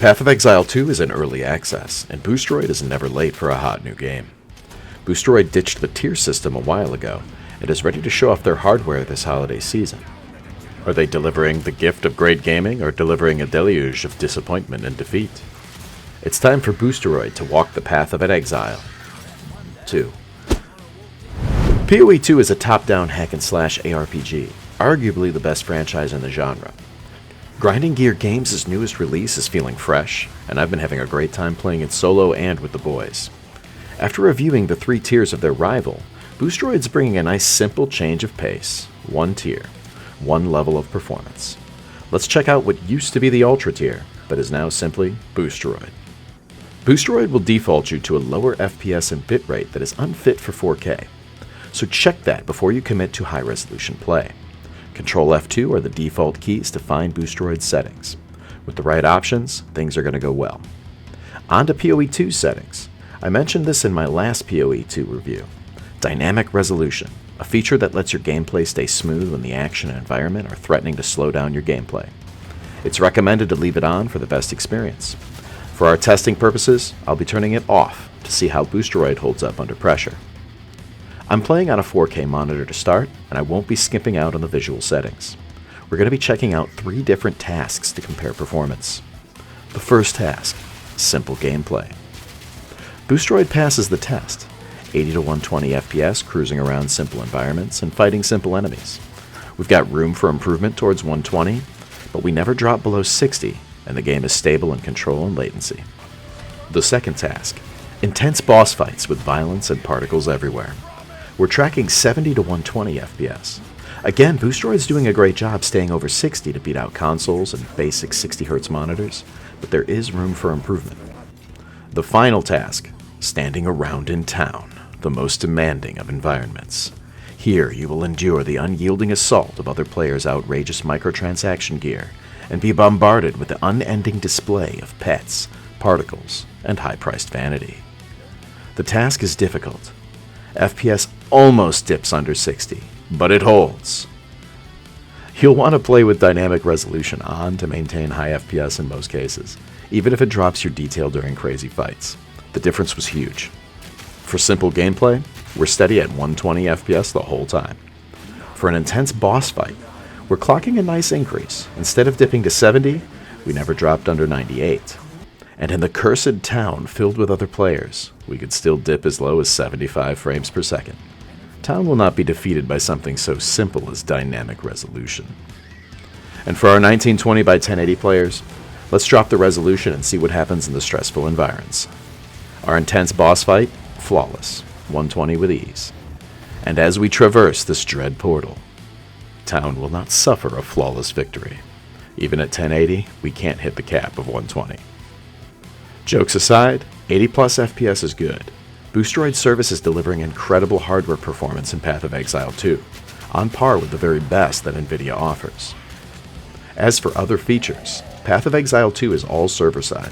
Path of Exile 2 is in early access, and Boosteroid is never late for a hot new game. Boosteroid ditched the tier system a while ago, and is ready to show off their hardware this holiday season. Are they delivering the gift of great gaming, or delivering a deluge of disappointment and defeat? It's time for Boosteroid to walk the path of an Exile 2. PoE 2 is a top-down hack-and-slash ARPG, arguably the best franchise in the genre. Grinding Gear Games' newest release is feeling fresh, and I've been having a great time playing it solo and with the boys. After reviewing the 3 tiers of their rival, Boosteroid's bringing a nice simple change of pace. 1 tier, 1 level of performance. Let's check out what used to be the Ultra tier, but is now simply Boosteroid. Boosteroid will default you to a lower FPS and bitrate that is unfit for 4K, so check that before you commit to high-resolution play. Control F2 are the default keys to find Boosteroid's settings. With the right options, things are going to go well. On to PoE 2 settings. I mentioned this in my last PoE 2 review. Dynamic resolution, a feature that lets your gameplay stay smooth when the action and environment are threatening to slow down your gameplay. It's recommended to leave it on for the best experience. For our testing purposes, I'll be turning it off to see how Boosteroid holds up under pressure. I'm playing on a 4K monitor to start, and I won't be skipping out on the visual settings. We're going to be checking out 3 different tasks to compare performance. The first task, simple gameplay. Boosteroid passes the test, 80 to 120 FPS cruising around simple environments and fighting simple enemies. We've got room for improvement towards 120, but we never drop below 60, and the game is stable in control and latency. The second task, intense boss fights with violence and particles everywhere. We're tracking 70 to 120 FPS. Again, Boosteroid's doing a great job staying over 60 to beat out consoles and basic 60Hz monitors, but there is room for improvement. The final task, standing around in town, the most demanding of environments. Here you will endure the unyielding assault of other players' outrageous microtransaction gear and be bombarded with the unending display of pets, particles, and high-priced vanity. The task is difficult. FPS almost dips under 60, but it holds. You'll want to play with dynamic resolution on to maintain high FPS in most cases, even if it drops your detail during crazy fights. The difference was huge. For simple gameplay, we're steady at 120 FPS the whole time. For an intense boss fight, we're clocking a nice increase. Instead of dipping to 70, we never dropped under 98. And in the cursed town filled with other players, we could still dip as low as 75 frames per second. Town will not be defeated by something so simple as dynamic resolution. And for our 1920 by 1080 players, let's drop the resolution and see what happens in the stressful environs. Our intense boss fight, flawless, 120 with ease. And as we traverse this dread portal, town will not suffer a flawless victory. Even at 1080, we can't hit the cap of 120. Jokes aside, 80 plus FPS is good. Boosteroid service is delivering incredible hardware performance in Path of Exile 2, on par with the very best that Nvidia offers. As for other features, Path of Exile 2 is all server-side.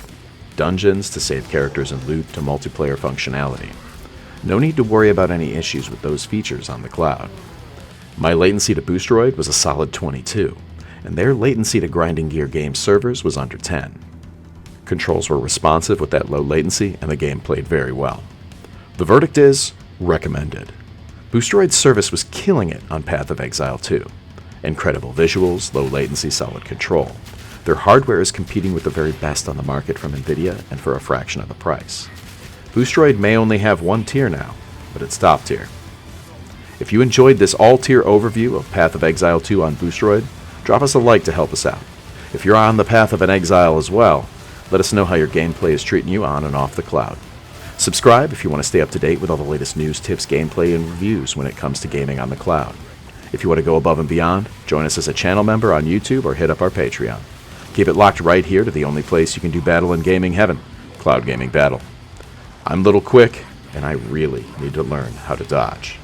Dungeons to save characters and loot to multiplayer functionality. No need to worry about any issues with those features on the cloud. My latency to Boosteroid was a solid 22, and their latency to Grinding Gear Games servers was under 10. Controls were responsive with that low latency, and the game played very well. The verdict is, recommended. Boosteroid's service was killing it on Path of Exile 2. Incredible visuals, low latency, solid control. Their hardware is competing with the very best on the market from Nvidia, and for a fraction of the price. Boosteroid may only have 1 tier now, but it's top tier. If you enjoyed this all-tier overview of Path of Exile 2 on Boosteroid, drop us a like to help us out. If you're on the path of an exile as well, let us know how your gameplay is treating you on and off the cloud. Subscribe if you want to stay up to date with all the latest news, tips, gameplay, and reviews when it comes to gaming on the cloud. If you want to go above and beyond, join us as a channel member on YouTube or hit up our Patreon. Keep it locked right here to the only place you can do battle in gaming heaven, Cloud Gaming Battle. I'm Little Quick, and I really need to learn how to dodge.